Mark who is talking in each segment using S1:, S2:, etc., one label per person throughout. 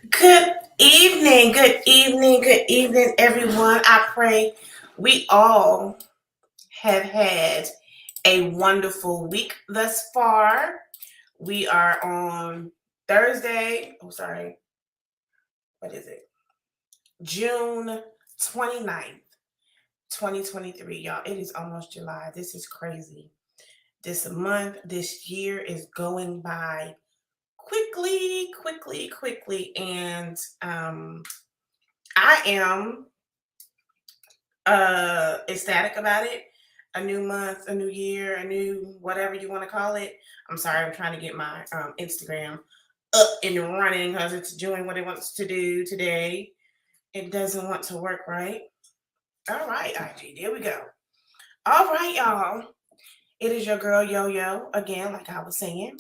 S1: Good evening, good evening, everyone. I pray we all have had a wonderful week thus far. We are on Thursday. Oh, sorry. What is it? June 29th, 2023. Y'all, it is almost July. This is crazy. This month, this year is going by quickly. And I am ecstatic about it. A new month, a new year, a new whatever you want to call it. I'm sorry, I'm trying to get my Instagram up and running because it's doing what it wants to do today. It doesn't want to work right. All right, IG, there we go. All right, y'all. It is your girl Yo Yo again, like I was saying,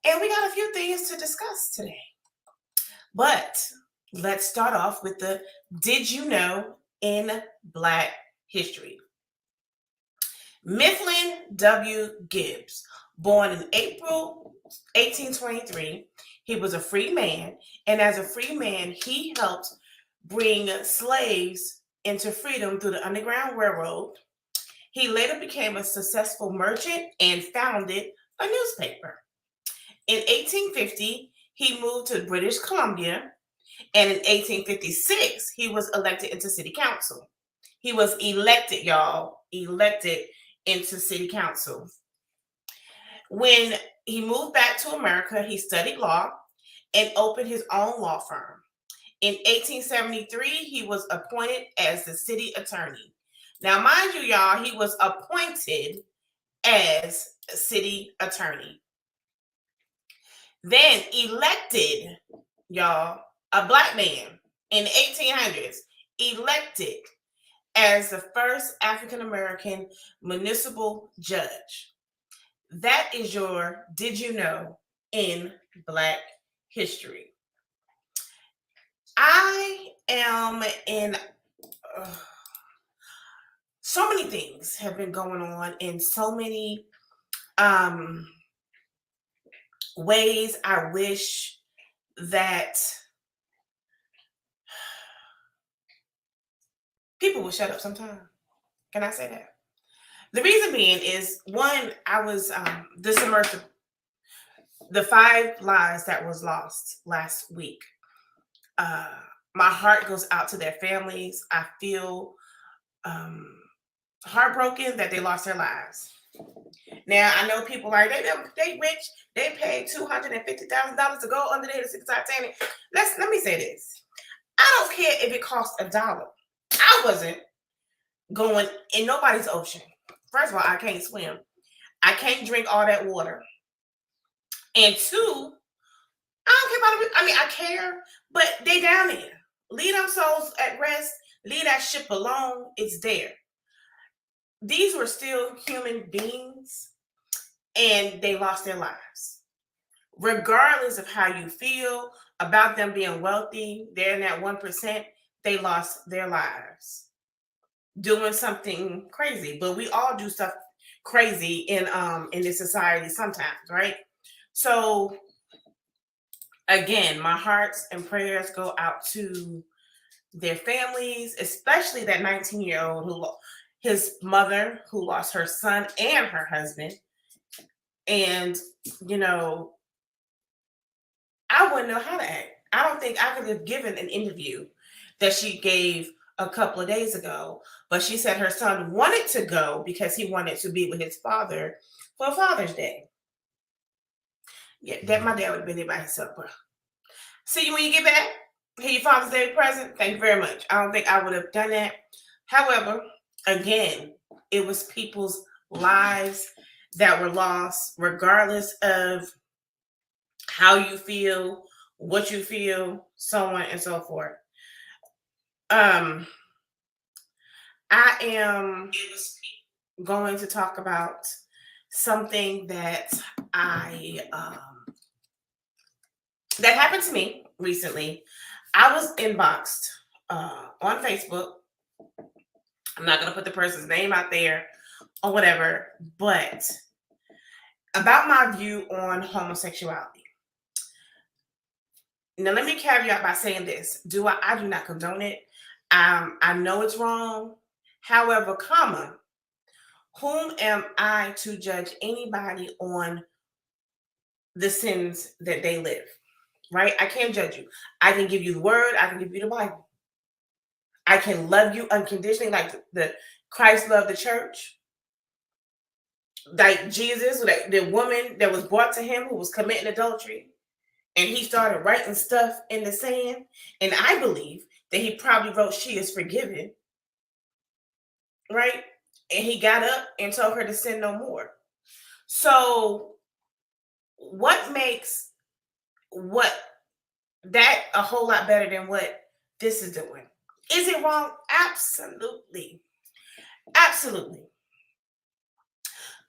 S1: and we got a few things to discuss today. But let's start off with the Did You Know in Black History? Mifflin W. Gibbs, born in April 1823, he was a free man, and as a free man, he helped bring slaves into freedom through the Underground Railroad. He later became a successful merchant and founded a newspaper. In 1850, he moved to British Columbia, and in 1856, he was elected into city council. He was elected, y'all, elected into city council. When he moved back to America, he studied law and opened his own law firm. In 1873, he was appointed as the city attorney. Now, mind you, y'all, he was appointed as city attorney. Then elected, y'all, a black man in the 1800s, elected as the first African American municipal judge. That is your Did You Know in Black History. I am in so many things have been going on in so many ways. I wish that people would shut up sometime. Can I say that? The reason being is one, I was the 5 lives that was lost last week. My heart goes out to their families. I feel heartbroken that they lost their lives. Now I know people like they rich. They paid $250,000 to go under the Titanic. Let me say this. I don't care if it costs $1. I wasn't going in nobody's ocean. First of all, I can't swim. I can't drink all that water. And two, I don't care about it. I mean, I care, but they down there. Leave them souls at rest. Leave that ship alone. It's there. These were still human beings, and they lost their lives. Regardless of how you feel about them being wealthy, they're in that 1%, they lost their lives doing something crazy. But we all do stuff crazy in this society sometimes, right? So again, my hearts and prayers go out to their families, especially that 19-year-old who his mother who lost her son and her husband. And I wouldn't know how to act. I don't think I could have given an interview that she gave a couple of days ago, but she said her son wanted to go because he wanted to be with his father for Father's Day. Yeah, that my dad would have been there by himself, bro. See you when you get back. Here your Father's Day present. Thank you very much. I don't think I would have done that. However, again, it was people's lives that were lost, regardless of how you feel, what you feel, so on and so forth. I am going to talk about something that that happened to me recently. I was inboxed on Facebook. I'm not going to put the person's name out there or whatever, but about my view on homosexuality. Now, let me caveat by saying this. I do not condone it. I know it's wrong. However, comma, whom am I to judge anybody on the sins that they live? Right? I can't judge you. I can give you the word. I can give you the Bible. I can love you unconditionally, like the Christ loved the church. Like Jesus, like the woman that was brought to him who was committing adultery, and he started writing stuff in the sand. And I believe that he probably wrote, "She is forgiven," right? And he got up and told her to sin no more. So, what makes what that a whole lot better than what this is doing? Is it wrong? Absolutely. Absolutely.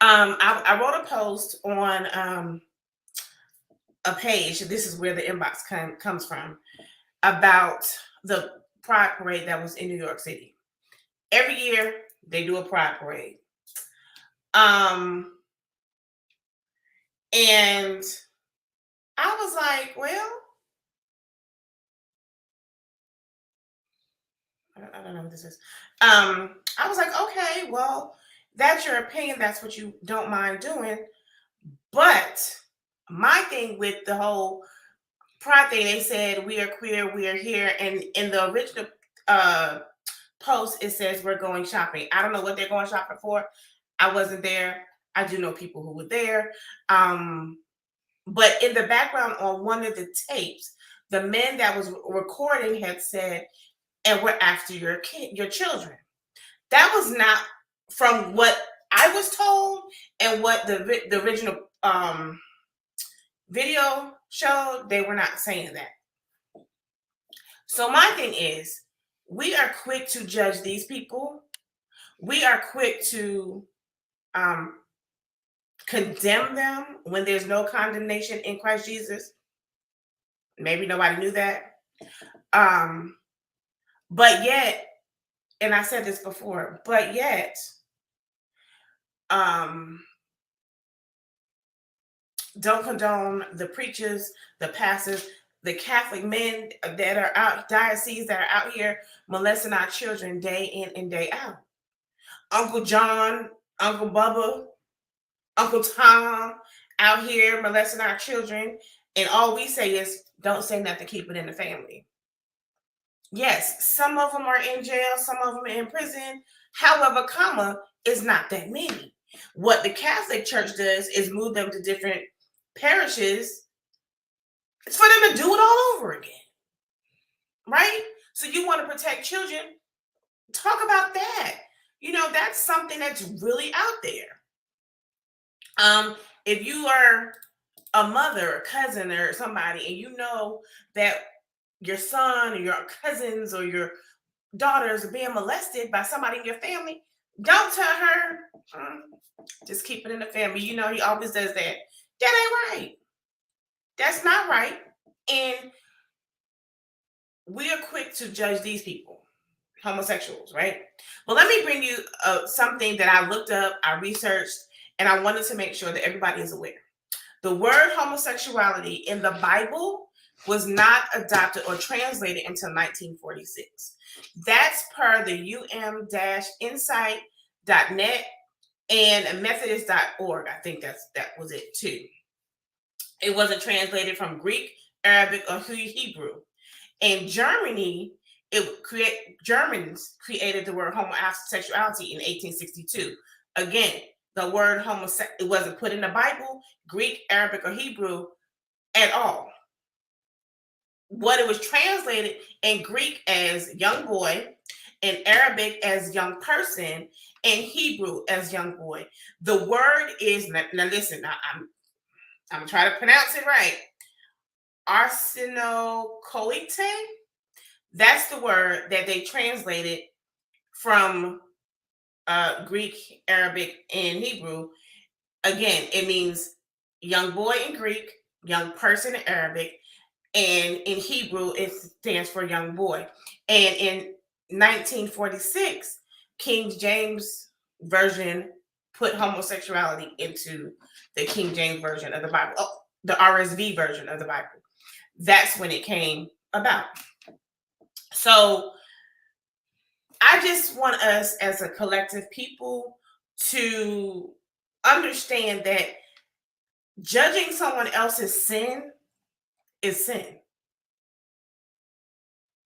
S1: I wrote a post on a page. This is where the inbox comes from, about the Pride Parade that was in New York City. Every year they do a Pride Parade. And I was like, well, I don't know what this is. I was like, okay, well, that's your opinion. That's what you don't mind doing. But my thing with the whole Pride thing, they said we are queer, we are here, and in the original post, it says we're going shopping. I don't know what they're going shopping for. I wasn't there. I do know people who were there. But in the background on one of the tapes, the man that was recording had said, "And we're after your children." That was not from what I was told and what the original video showed. They were not saying that. So my thing is, we are quick to judge these people. We are quick to condemn them when there's no condemnation in Christ Jesus. Maybe nobody knew that. But yet, and I said this before, but yet, don't condone the preachers, the pastors, the Catholic men that are out, dioceses that are out here molesting our children day in and day out. Uncle John, Uncle Bubba, Uncle Tom out here molesting our children. And all we say is, don't say nothing, keep it in the family. Yes, some of them are in jail, some of them are in prison. However, comma, is not that many. What the Catholic Church does is move them to different parishes. It's for them to do it all over again. Right? So you want to protect children? Talk about that. That's something that's really out there. If you are a mother, a cousin, or somebody, and you know that your son or your cousins or your daughters are being molested by somebody in your family, don't tell her, just keep it in the family. He always does that. That ain't right. That's not right. And we are quick to judge these people, homosexuals, right? But let me bring you something that I looked up, I researched, and I wanted to make sure that everybody is aware. The word homosexuality in the Bible was not adopted or translated until 1946. That's per the um-insight.net and methodist.org. I think that was it too. It wasn't translated from Greek, Arabic, or Hebrew. In Germany, Germans created the word homosexuality in 1862. Again, the word homosexual, it wasn't put in the Bible, Greek, Arabic, or Hebrew at all. What it was translated in Greek as young boy, in Arabic as young person, and Hebrew as young boy. The word is, now listen, I'm going to try to pronounce it right. Arsenokoite. That's the word that they translated from Greek, Arabic, and Hebrew. Again, it means young boy in Greek, young person in Arabic, and in Hebrew, it stands for young boy. And in 1946, King James Version put homosexuality into the King James Version of the Bible, the RSV version of the Bible. that's when it came about. So I just want us as a collective people to understand that judging someone else's sin is sin.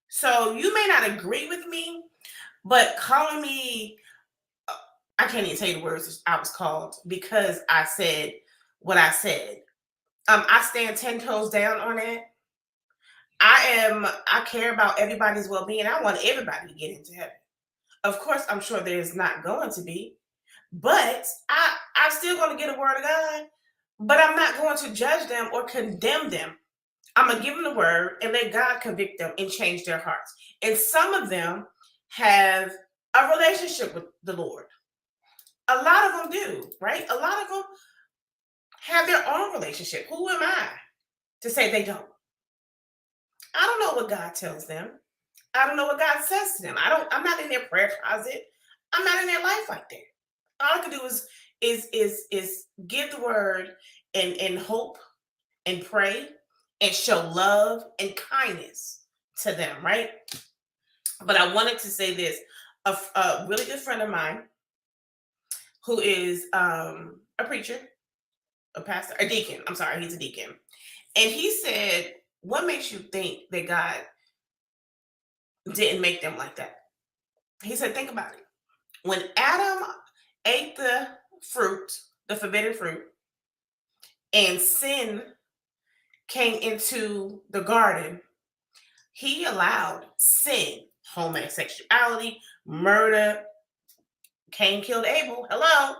S1: So you may not agree with me, but calling me, I can't even tell you the words I was called because I said what I said. I stand 10 toes down on it. I care about everybody's well-being. I want everybody to get into heaven. Of course, I'm sure there's not going to be, but I'm still going to get a word of God, but I'm not going to judge them or condemn them. I'm going to give them the word and let God convict them and change their hearts. And some of them have a relationship with the Lord. A lot of them do, right? A lot of them have their own relationship. Who am I to say they don't? I don't know what God tells them. I don't know what God says to them. I'm not in their prayer closet. I'm not in their life like that. All I can do is give the word and hope and pray and show love and kindness to them, right? But I wanted to say this. A really good friend of mine who is a preacher, a pastor, a deacon. I'm sorry, he's a deacon. And he said, what makes you think that God didn't make them like that? He said, think about it. When Adam ate the fruit, the forbidden fruit, and sin came into the garden, he allowed sin, homosexuality, murder, Cain killed Abel, hello,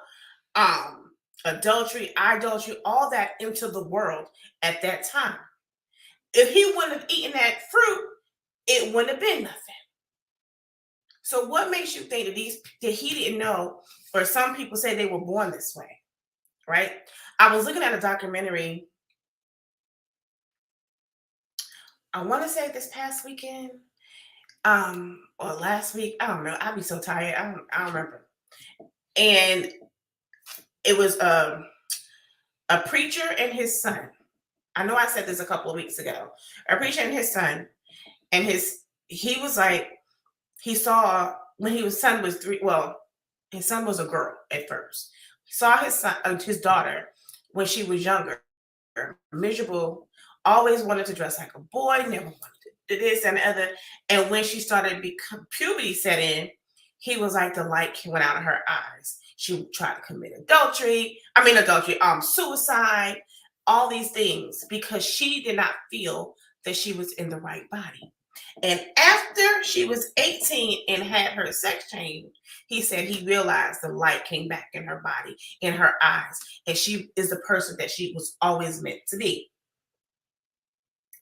S1: adultery, idolatry, all that into the world at that time. If he wouldn't have eaten that fruit, it wouldn't have been nothing. So what makes you think that he didn't know, or some people say they were born this way, right? I was looking at a documentary, I want to say this past weekend, or last week. I don't know. I'd be so tired. I don't remember. And it was a preacher and his son. I know I said this a couple of weeks ago. A preacher and his son, and he was like, he saw when his son was 3. Well, his son was a girl at first. He saw his daughter when she was younger, miserable, always wanted to dress like a boy, never wanted to do this and the other. And when she started puberty set in, he was like the light went out of her eyes. She tried to commit suicide, all these things because she did not feel that she was in the right body. And after she was 18 and had her sex change, he said he realized the light came back in her body, in her eyes, and she is the person that she was always meant to be.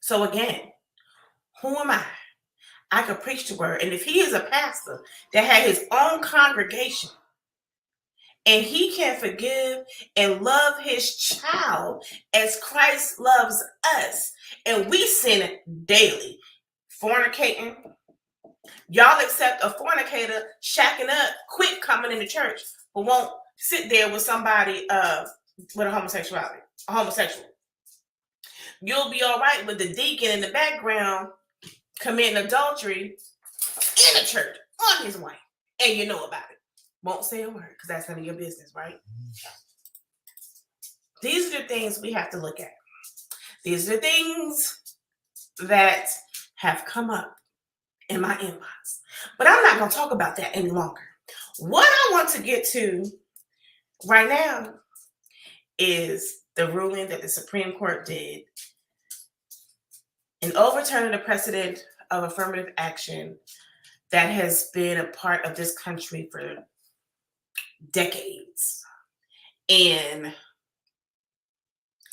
S1: So again, who am I? I could preach the word. And if he is a pastor that had his own congregation and he can forgive and love his child as Christ loves us, and we sin daily, fornicating, y'all accept a fornicator shacking up, quick coming into church, but won't sit there with somebody with a homosexual. You'll be all right with the deacon in the background committing adultery in a church on his wife, and you know about it. Won't say a word because that's none of your business, right? These are the things we have to look at. These are the things that have come up in my inbox. But I'm not going to talk about that any longer. What I want to get to right now is the ruling that the Supreme Court did in overturning the precedent of affirmative action that has been a part of this country for decades and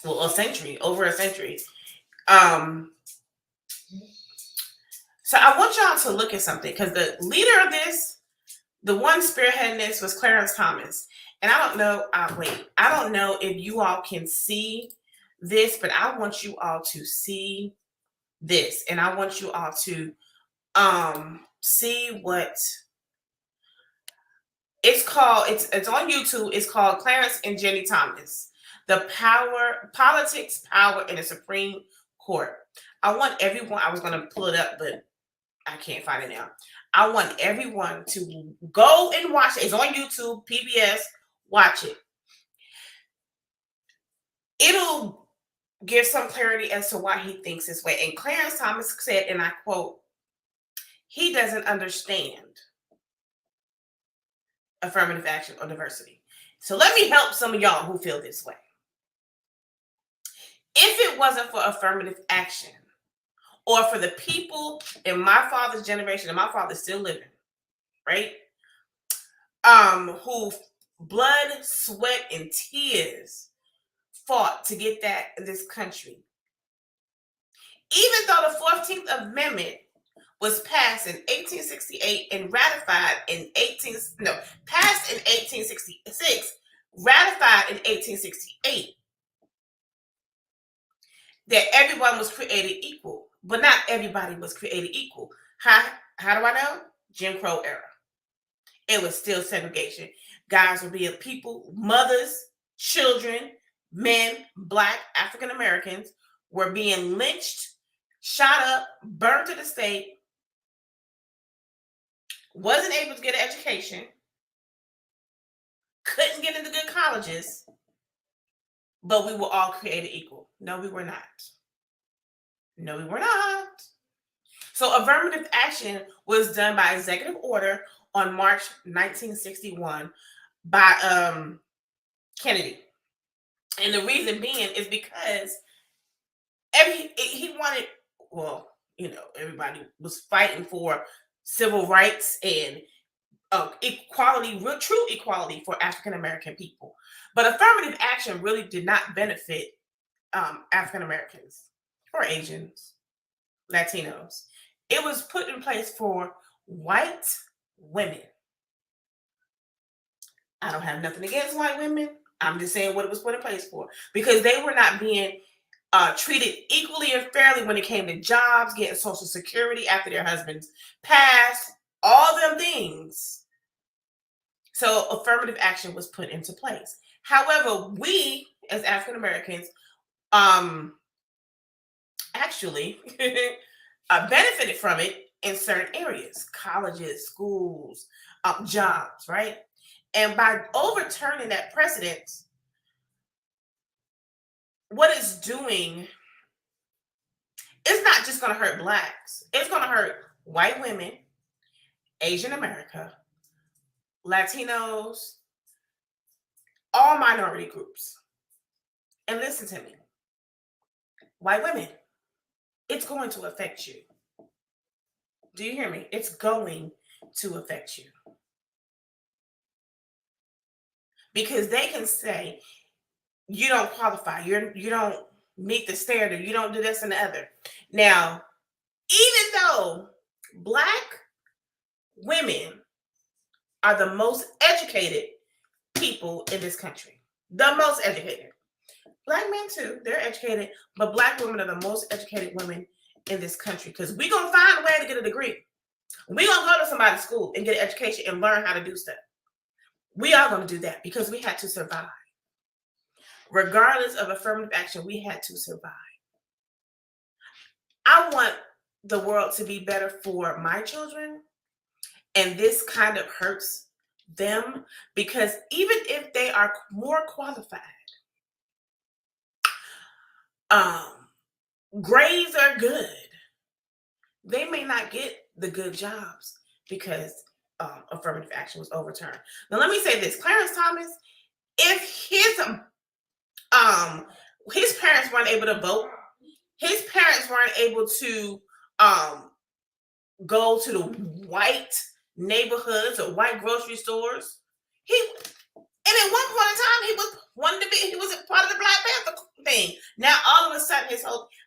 S1: over a century. So I want y'all to look at something because the leader of this, the one spearheading this, was Clarence Thomas. And I don't know if you all can see this, but I want you all to see this, and I want you all to see what it's called. It's on YouTube. It's called Clarence and Jenny Thomas: The Politics, Power in the Supreme Court. I want everyone, I was going to pull it up, but I can't find it now. I want everyone to go and watch it. It's on YouTube, PBS. Watch it. It'll give some clarity as to why he thinks this way. And Clarence Thomas said, and I quote, he doesn't understand affirmative action or diversity. So let me help some of y'all who feel this way. If it wasn't for affirmative action, or for the people in my father's generation, and my father's still living, right? Who blood, sweat, and tears fought to get that in this country. Even though the 14th Amendment was passed in 1868 and ratified in passed in 1866, ratified in 1868, that everyone was created equal, but not everybody was created equal. How do I know? Jim Crow era. It was still segregation. Guys were being people, mothers, children, men, Black, African Americans were being lynched, shot up, burned to the stake, wasn't able to get an education, couldn't get into good colleges, but we were all created equal. No, we were not. No, we were not. So affirmative action was done by executive order on March 1961 by Kennedy. And the reason being is because he wanted, well, everybody was fighting for civil rights and equality, true equality for African American people. But affirmative action really did not benefit African Americans or Asians, Latinos. It was put in place for white women. I don't have nothing against white women. I'm just saying what it was put in place for, because they were not being treated equally and fairly when it came to jobs, getting Social Security after their husbands passed, all them things. So affirmative action was put into place. However, we as African Americans actually benefited from it in certain areas, colleges, schools, jobs, right? And by overturning that precedent, what it's doing, it's not just going to hurt Blacks. It's going to hurt white women, Asian America, Latinos, all minority groups. And listen to me, white women, it's going to affect you. Do you hear me? It's going to affect you. Because they can say, you don't qualify, you don't meet the standard, you don't do this and the other. Now, even though Black women are the most educated people in this country, the most educated. Black men too, they're educated, but Black women are the most educated women in this country, because we're going to find a way to get a degree. We're going to go to somebody's school and get an education and learn how to do stuff. We are going to do that because we had to survive. Regardless of affirmative action, we had to survive. I want the world to be better for my children, and this kind of hurts them, because even if they are more qualified, grades are good, they may not get the good jobs because affirmative action was overturned. Now, let me say this. Clarence Thomas, if his parents weren't able to vote, his parents weren't able to go to the white neighborhoods or white grocery stores, and at one point in time, he was a part of the Black Panther thing. Now, all of a sudden,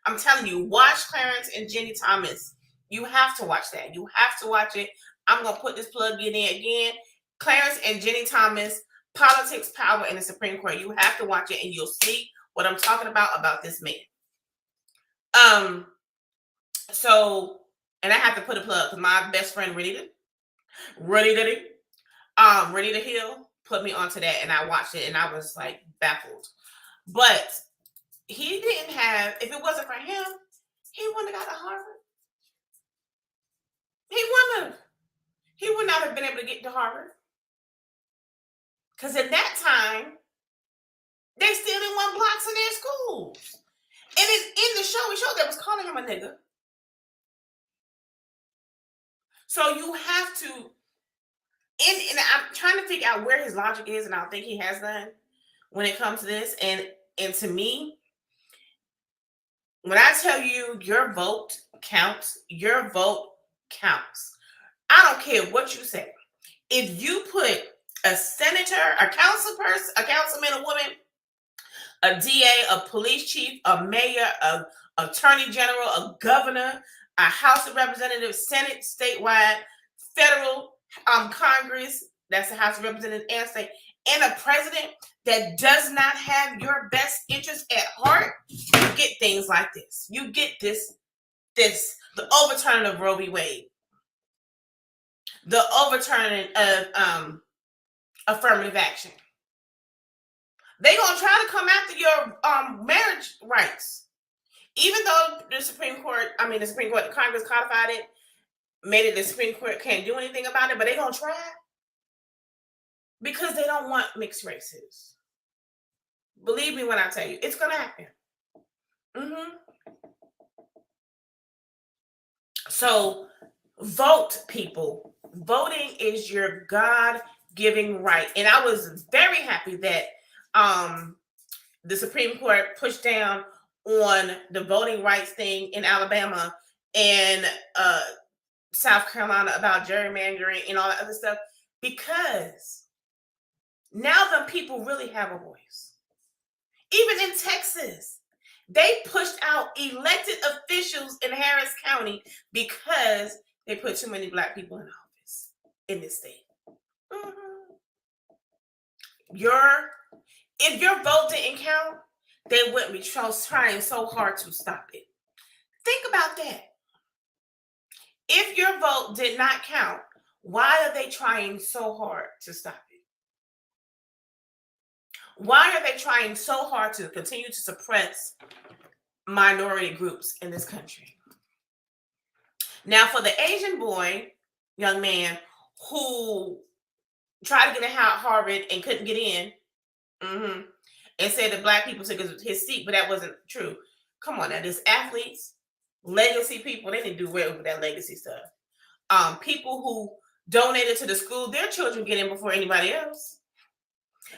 S1: I'm telling you, watch Clarence and Jenny Thomas. You have to watch that. You have to watch it. I'm going to put this plug in again. Clarence and Jenny Thomas, Politics, Power, and the Supreme Court. You have to watch it, and you'll see what I'm talking about this man. So, and I have to put a plug, because my best friend, Renita Hill, put me onto that, and I watched it, and I was like baffled. But he didn't have, if it wasn't for him, he wouldn't have got to Harvard. He wouldn't have. He would not have been able to get to Harvard. Because at that time, they still didn't want blacks in their schools. And it's in the show, we showed that was calling him a nigga. So you have to, and I'm trying to figure out where his logic is, and I don't think he has none when it comes to this. And to me, when I tell you your vote counts, your vote counts. I don't care what you say. If you put a senator, a council person, a councilman, a woman, a DA, a police chief, a mayor, a attorney general, a governor, a House of Representatives, Senate, statewide, federal, Congress, that's the House of Representatives and state, and a president that does not have your best interest at heart, you get things like this. You get the overturning of Roe v. Wade, the overturning of affirmative action. They're gonna try to come after your marriage rights, even though the Supreme Court, Congress codified it, made it the Supreme Court can't do anything about it, but they're gonna try because they don't want mixed races. Believe me when I tell you, it's gonna happen. So vote, people. Voting is your God-given right, and I was very happy that the Supreme Court pushed down on the voting rights thing in Alabama and South Carolina about gerrymandering and all that other stuff, because now the people really have a voice. Even in Texas, they pushed out elected officials in Harris County because they put too many black people in office in this state. If your vote didn't count, they wouldn't be trying so hard to stop it. Think about that. If your vote did not count, why are they trying so hard to stop it? Why are they trying so hard to continue to suppress minority groups in this country? Now, for the Asian young man who tried to get in Harvard and couldn't get in, and said that black people took his seat, but that wasn't true. Come on now, there's athletes, legacy people, they didn't do well with that legacy stuff. People who donated to the school, their children get in before anybody else.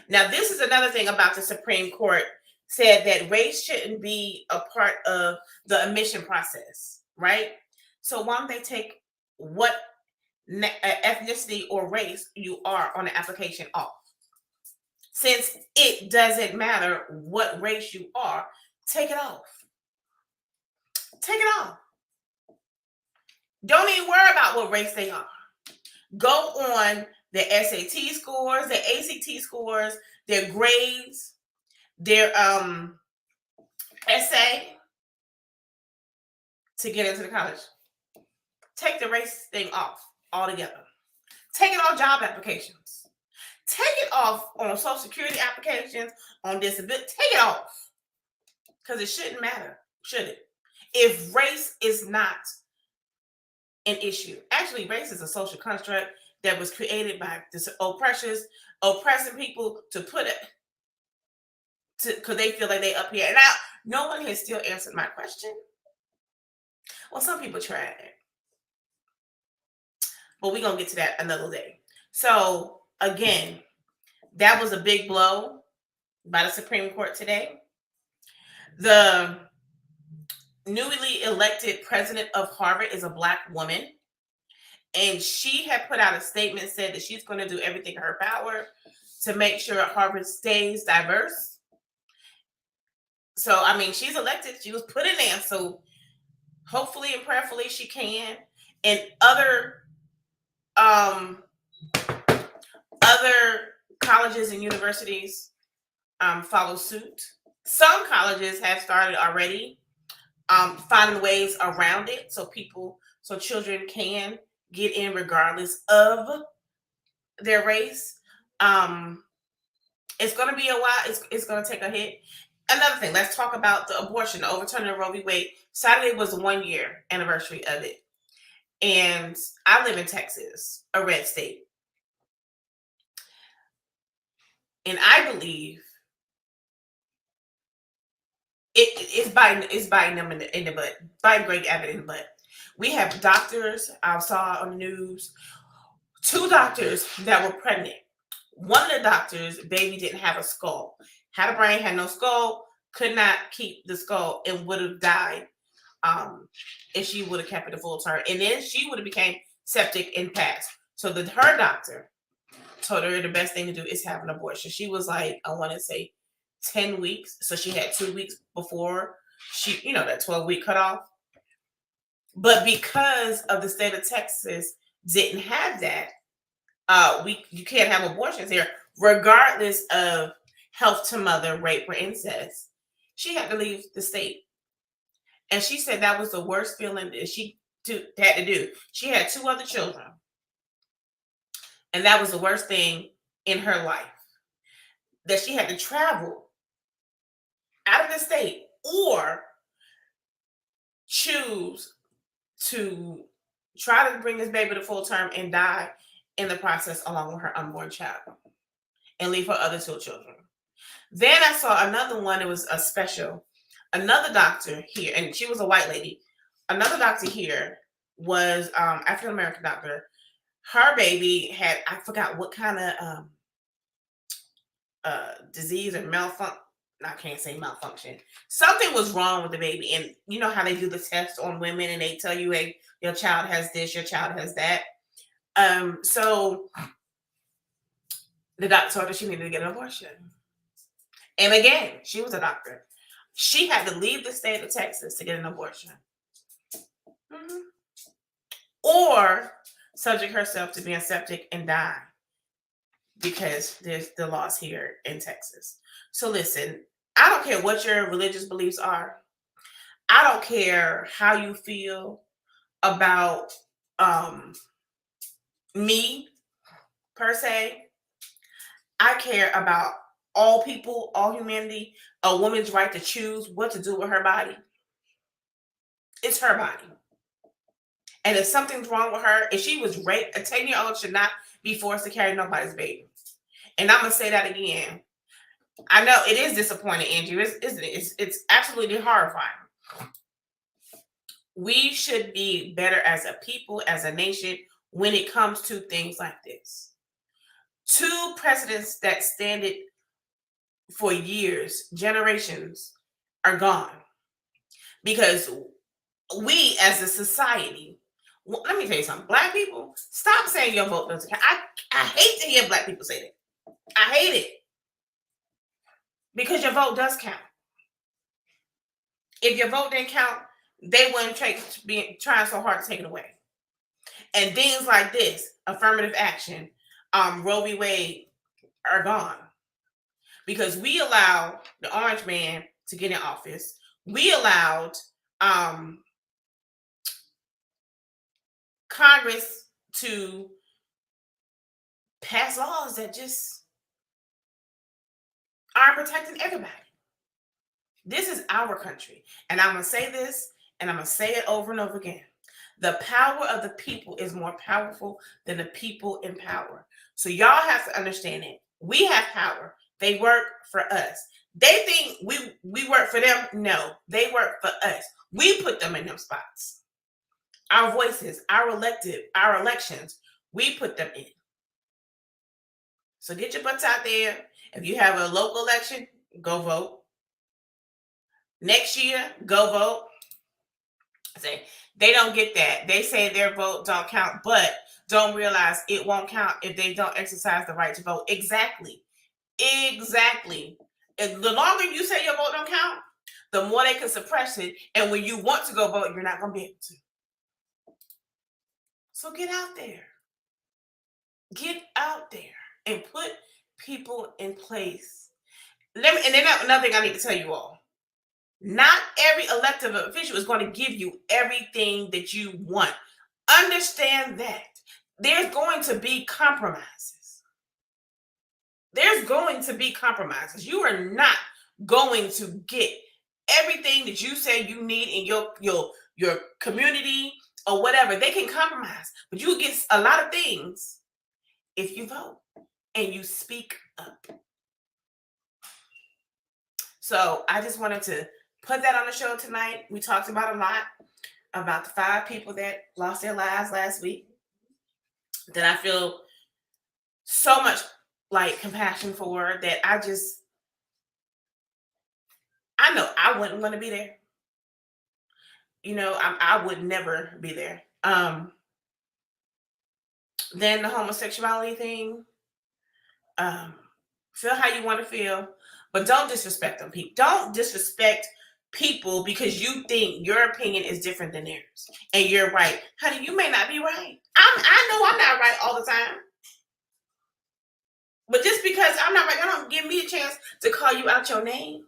S1: Now, this is another thing about the Supreme Court, said that race shouldn't be a part of the admission process, right? So why don't they take what ethnicity or race you are on the application off? Since it doesn't matter what race you are, take it off. Take it off. Don't even worry about what race they are. Go on the SAT scores, the ACT scores, their grades, their essay to get into the college. Take the race thing off altogether. Take it off job applications. Take it off on Social Security applications, on disability. Take it off. Because it shouldn't matter, should it? If race is not an issue. Actually, race is a social construct that was created by this oppressing people to put it, because they feel like they up here. And now, no one has still answered my question. Well, some people tried it. But we're going to get to that another day. So, again, that was a big blow by the Supreme Court today. The newly elected president of Harvard is a black woman. And she had put out a statement, said that she's going to do everything in her power to make sure Harvard stays diverse. So, I mean, she's elected. She was put in there. So, hopefully and prayerfully she can. And other colleges and universities follow suit. Some colleges have started already finding ways around it so children can get in regardless of their race. It's going to be a while. It's going to take a hit. Another thing, let's talk about the abortion, the overturning of Roe v. Wade. Saturday was the 1 year anniversary of it. And I live in Texas, a red state. And I believe it's biting them in the butt, biting Greg Abbott in the butt. We have doctors, I saw on the news, 2 doctors that were pregnant. One of the doctors, baby didn't have a skull, had a brain, had no skull, could not keep the skull, and would have died if she would have kept it a full term. And then she would have became septic and passed. So her doctor told her the best thing to do is have an abortion. She was like, I want to say 10 weeks. So she had 2 weeks before she, that 12-week cutoff. But because of the state of Texas didn't have that, you can't have abortions here, regardless of health to mother, rape, or incest. She had to leave the state. And she said that was the worst feeling that she had to do. She had 2 other children. And that was the worst thing in her life. That she had to travel out of the state or choose to try to bring this baby to full term and die in the process along with her unborn child and leave her other 2 children. Then I saw another one. It was another doctor here, and she was a white lady. Another doctor here was African-American doctor. Her baby had, I forgot what kind of disease or malfunction. I can't say malfunction. Something was wrong with the baby. And you know how they do the test on women and they tell you, hey, your child has this, your child has that. So the doctor told her she needed to get an abortion. And again, she was a doctor. She had to leave the state of Texas to get an abortion. Mm-hmm. Or subject herself to being septic and die because there's the laws here in Texas. So listen, I don't care what your religious beliefs are. I don't care how you feel about me per se. I care about all people, all humanity, a woman's right to choose what to do with her body. It's her body. And if something's wrong with her, if she was raped, a 10-year-old should not be forced to carry nobody's baby. And I'm going to say that again. I know it is disappointing, Andrew, isn't it? It's absolutely horrifying. We should be better as a people, as a nation, when it comes to things like this. 2 precedents that stand it for years, generations, are gone. Because we as a society, let me tell you something. Black people, stop saying your vote doesn't count. I hate to hear Black people say that. I hate it. Because your vote does count. If your vote didn't count, they wouldn't be trying so hard to take it away. And things like this, affirmative action, Roe v. Wade, are gone. Because we allowed the orange man to get in office. We allowed Congress to pass laws that just aren't protecting everybody. This is our country. And I'm going to say this, and I'm going to say it over and over again. The power of the people is more powerful than the people in power. So y'all have to understand it. We have power. They work for us. They think we work for them. No, they work for us. We put them in them spots. Our voices, our elections, we put them in. So get your butts out there. If you have a local election, go vote. Next year, go vote. Say they don't get that. They say their vote don't count, but don't realize it won't count if they don't exercise the right to vote. Exactly. And the longer you say your vote don't count, the more they can suppress it. And when you want to go vote, you're not going to be able to. So get out there. Get out there and put people in place. And then another thing I need to tell you all. Not every elected official is going to give you everything that you want. Understand that. There's going to be compromises. You are not going to get everything that you say you need in your community or whatever. They can compromise, but you get a lot of things if you vote and you speak up. So I just wanted to put that on the show tonight. We talked about a lot about the 5 people that lost their lives last week that I feel so much like compassion for, that I know I wouldn't want to be there. I would never be there. Then the homosexuality thing, feel how you want to feel, but don't disrespect them. People, don't disrespect people because you think your opinion is different than theirs and you're right. Honey, you may not be right. I know I'm not right all the time. But just because I'm not right, that don't give me a chance to call you out your name,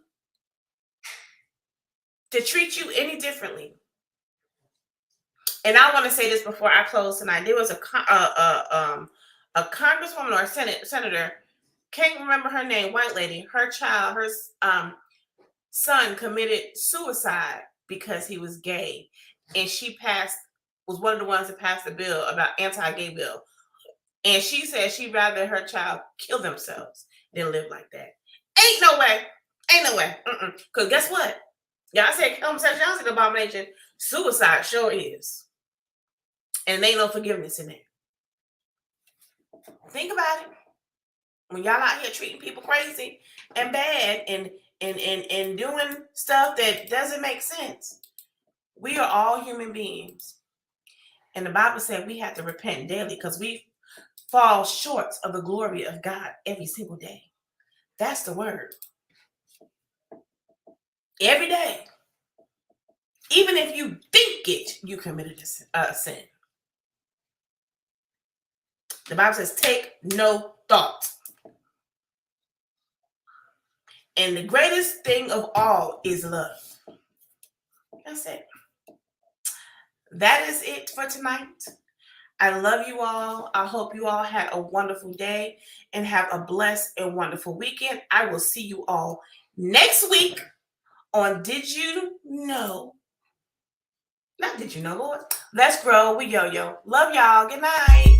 S1: to treat you any differently. And I want to say this before I close tonight. There was a congresswoman or a senator, can't remember her name, white lady. Her child, her son committed suicide because he was gay, and she was one of the ones that passed the bill about anti-gay bill. And she said she'd rather her child kill themselves than live like that. Ain't no way. Ain't no way. Because guess what? Y'all said homosexuality is an abomination. Suicide sure is. And there ain't no forgiveness in there. Think about it. When y'all out here treating people crazy and bad and doing stuff that doesn't make sense, we are all human beings. And the Bible said we have to repent daily because we fall short of the glory of God every single day. That's the word. Every day. Even if you think it, you committed a sin. The Bible says, take no thought. And the greatest thing of all is love. That's it. That is it for tonight. I love you all. I hope you all had a wonderful day and have a blessed and wonderful weekend. I will see you all next week on Did You Know? Not Did You Know, Lord? Let's Grow with Yo-Yo. Love y'all. Good night.